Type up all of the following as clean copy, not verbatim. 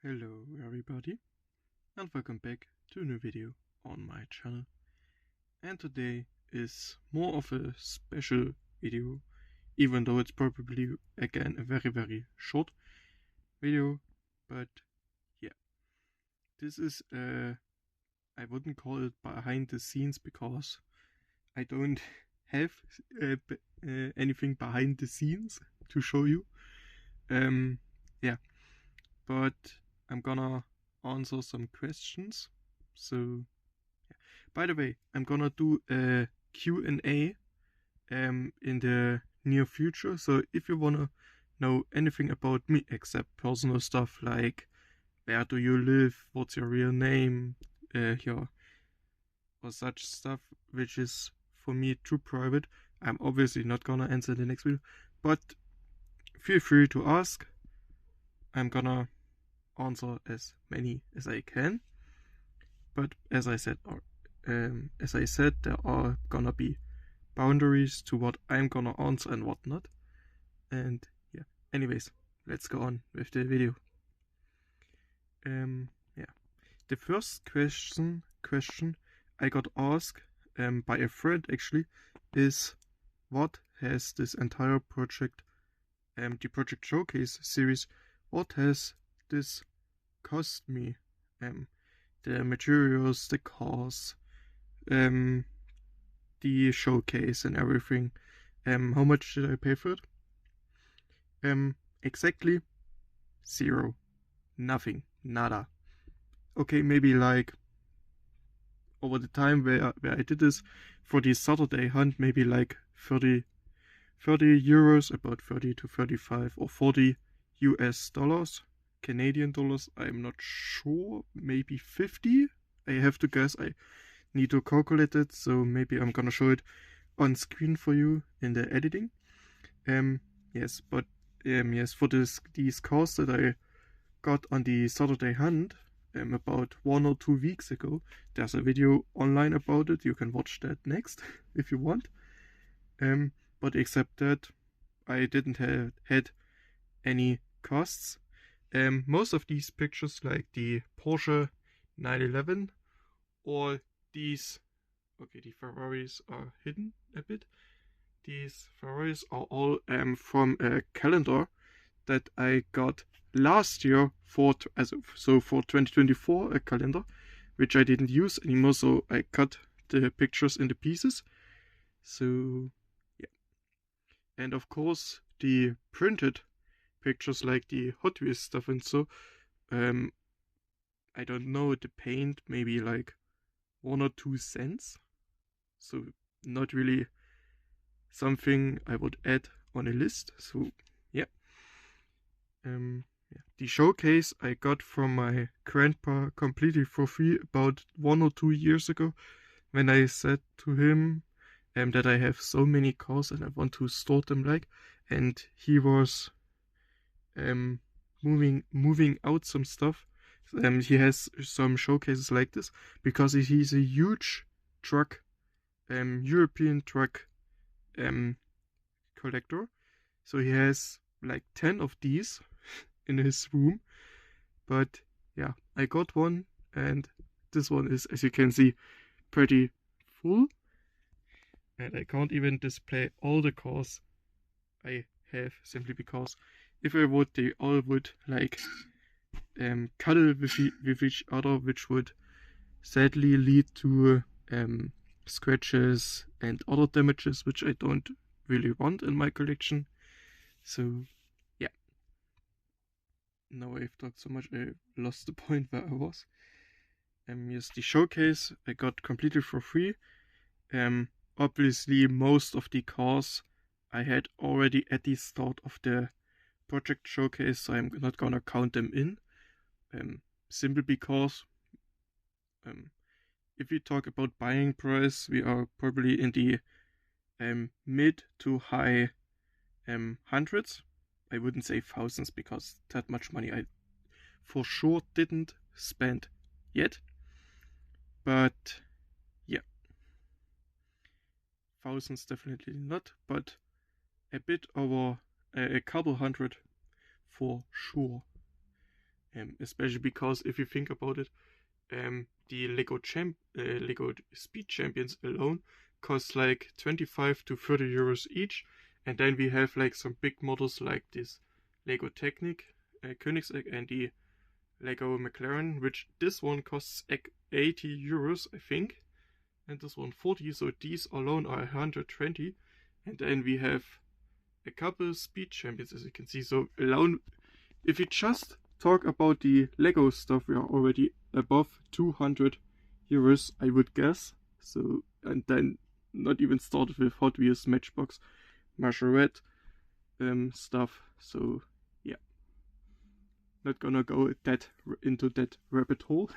Hello everybody and welcome back to a new video on my channel. And today is more of a special video, even though it's probably again a very short video. But yeah, this is I wouldn't call it behind the scenes because I don't have anything behind the scenes to show you. Yeah, but I'm gonna answer some questions. So, yeah. By the way, I'm gonna do a Q&A in the near future. So if you wanna know anything about me except personal stuff like where do you live, what's your real name, or such stuff, which is for me too private, I'm obviously not gonna answer in the next video. But feel free to ask. I'm gonna answer as many as I can. But as I said, there are gonna be boundaries to what I'm gonna answer and what not. And yeah, anyways, let's go on with the video. Yeah, the first question I got asked by a friend actually is, what has this entire project, the Project Showcase series, what has this cost me? The materials, the cars, the showcase and everything. How much did I pay for it? Exactly zero. Nothing. Nada. Okay, maybe like over the time where I did this for the Saturday hunt, maybe like 30 euros, about 30 to 35 or 40 US dollars, Canadian dollars, I'm not sure, maybe 50. I have to guess, I need to calculate it, so maybe I'm gonna show it on screen for you in the editing. Yes, but yes, for these cars that I got on the Saturday hunt about 1 or 2 weeks ago, there's a video online about it. You can watch that next if you want. But except that, I didn't have had any costs. Most of these pictures, like the Porsche 911 or these, okay, the Ferraris are hidden a bit. These Ferraris are all from a calendar that I got last year for 2024, a calendar which I didn't use anymore, so I cut the pictures into pieces. So yeah, and of course the printed pictures like the Hot Wheels stuff and so, I don't know, the paint maybe like 1 or 2 cents, so not really something I would add on a list. So yeah. Yeah. The showcase I got from my grandpa completely for free about 1 or 2 years ago, when I said to him that I have so many cars and I want to store them, like, and he was moving out some stuff. He has some showcases like this because he's a huge truck, European truck collector. So he has like 10 of these in his room. But yeah, I got one, and this one is, as you can see, pretty full. And I can't even display all the cars I have, simply because if I would, they all would like cuddle with each other, which would sadly lead to scratches and other damages, which I don't really want in my collection. So yeah, now I've talked so much I lost the point where I was. Yes, the showcase I got completely for free. Obviously most of the cars I had already at the start of the project showcase, so I'm not gonna count them in. Simply because if we talk about buying price, we are probably in the mid to high hundreds. I wouldn't say thousands because that much money I for sure didn't spend yet. But yeah, thousands definitely not, but a bit over a couple hundred for sure. especially because if you think about it, the Lego Speed Champions alone cost like 25 to 30 euros each, and then we have like some big models like this Lego Technic, Koenigsegg, and the Lego McLaren, which this one costs 80 euros, I think, and this one 40, so these alone are 120, and then we have a couple Speed Champions, as you can see. So alone, if you just talk about the Lego stuff, we are already above 200 euros, I would guess. So, and then not even started with Hot Wheels, Matchbox, Majorette stuff. So yeah, not gonna go into that rabbit hole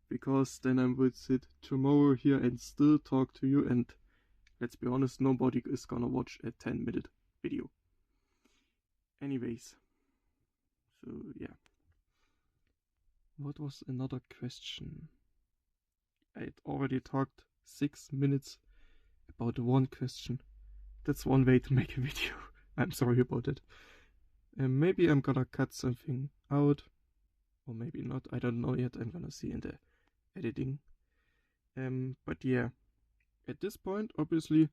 because then I would sit tomorrow here and still talk to you, and let's be honest, nobody is gonna watch a 10-minute video. Anyways, so yeah. What was another question? I had already talked 6 minutes about one question. That's one way to make a video. I'm sorry about it. Maybe I'm gonna cut something out, or maybe not. I don't know yet. I'm gonna see in the editing. But yeah, at this point, obviously,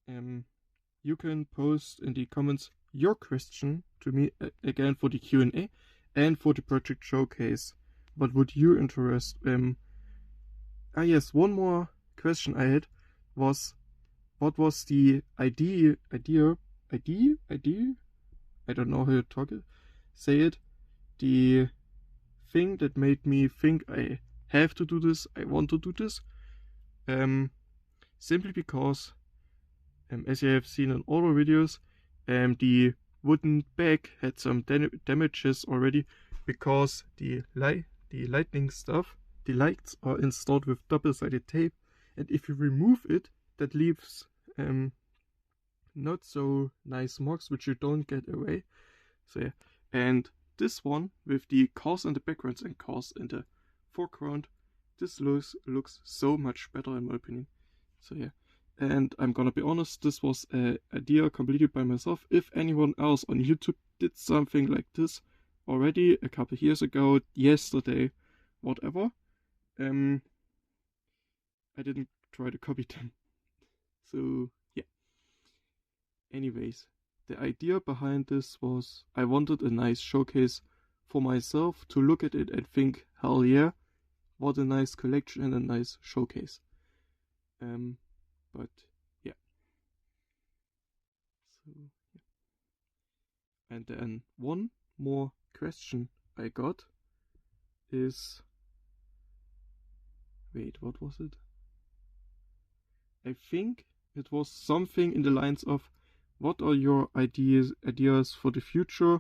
you can post in the comments your question to me again for the Q&A and for the project showcase. What would you interest? Yes, one more question I had was, what was the idea? I don't know how to say it. The thing that made me think I have to do this, I want to do this. Simply because, as you have seen in all the videos, the wooden bag had some damages already because the lightning stuff, the lights are installed with double-sided tape, and if you remove it, that leaves not so nice marks which you don't get away. So yeah, and this one with the cars in the backgrounds and cars in the foreground, this looks so much better in my opinion. So yeah, and I'm gonna be honest, this was an idea completed by myself. If anyone else on YouTube did something like this already a couple years ago, yesterday, whatever, I didn't try to copy them. So yeah. Anyways, the idea behind this was I wanted a nice showcase for myself to look at it and think, hell yeah, what a nice collection and a nice showcase. But yeah. So yeah. And then one more question I got is, wait, what was it? I think it was something in the lines of, what are your ideas for the future?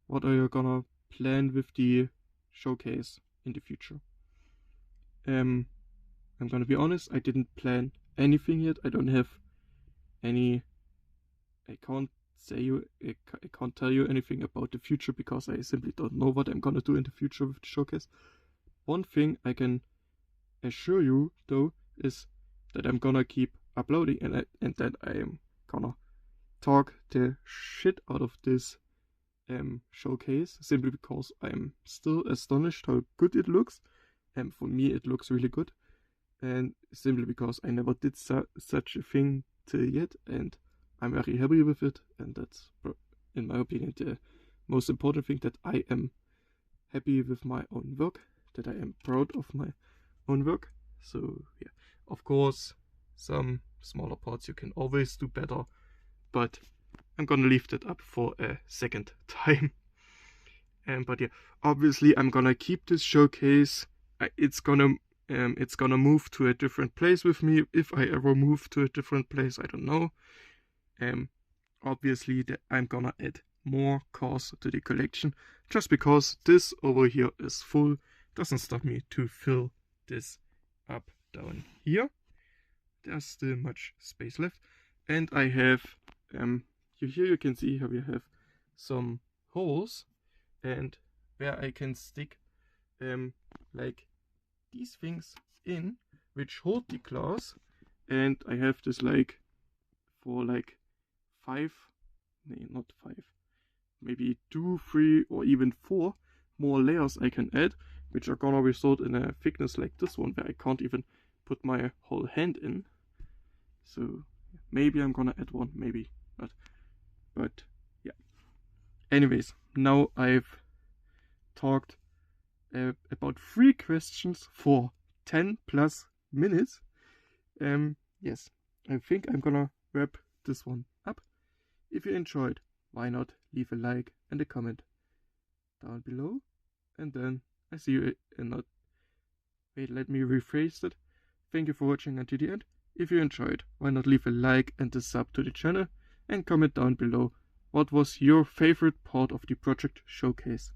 What are you gonna plan with the showcase in the future? I'm gonna be honest, I didn't plan anything yet. I don't have any, I can't tell you anything about the future because I simply don't know what I'm gonna do in the future with the showcase. One thing I can assure you though is that I'm gonna keep uploading, and that I am gonna talk the shit out of this showcase, simply because I'm still astonished how good it looks. For me it looks really good, and simply because I never did such a thing till yet, and I'm very happy with it, and that's, in my opinion, the most important thing, that I am happy with my own work, that I am proud of my own work. So yeah, of course, some smaller parts you can always do better, but I'm gonna leave that up for a second time. But yeah, obviously I'm gonna keep this showcase. It's gonna move to a different place with me if I ever move to a different place. I don't know. Obviously I'm gonna add more cars to the collection. Just because this over here is full doesn't stop me to fill this up down here. There's still much space left, and I have here you can see how we have some holes, and where I can stick like these things in, which hold the glass, and I have this like for like 5, not 5, maybe 2, 3, or even 4 more layers I can add, which are gonna result in a thickness like this one, where I can't even put my whole hand in. So maybe I'm gonna add one, maybe not. But yeah. Anyways, now I've talked about 3 questions for 10 plus minutes. Yes, I think I'm gonna wrap this one up. If you enjoyed, why not leave a like and a comment down below, and then I see you in a... Wait, let me rephrase it. Thank you for watching until the end. If you enjoyed, why not leave a like and a sub to the channel, and comment down below what was your favorite part of the project showcase.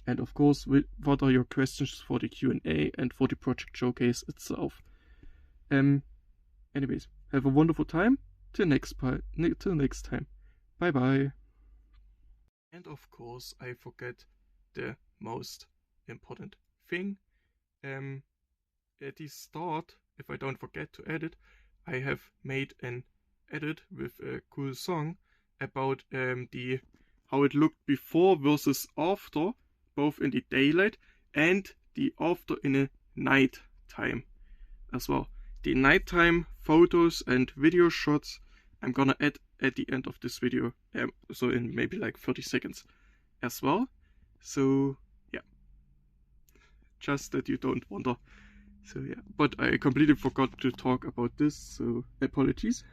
And of course, what are your questions for the Q&A and for the project showcase itself. Anyways, have a wonderful time. Till next time. Bye bye. And of course, I forget the most important thing. At the start, if I don't forget to edit, I have made an edit with a cool song about how it looked before versus after, both in the daylight and the after in a night time as well. The nighttime photos and video shots I'm gonna add at the end of this video, so in maybe like 30 seconds as well. So yeah, just that you don't wonder. So yeah, but I completely forgot to talk about this, so apologies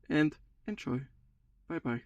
and enjoy. Bye bye.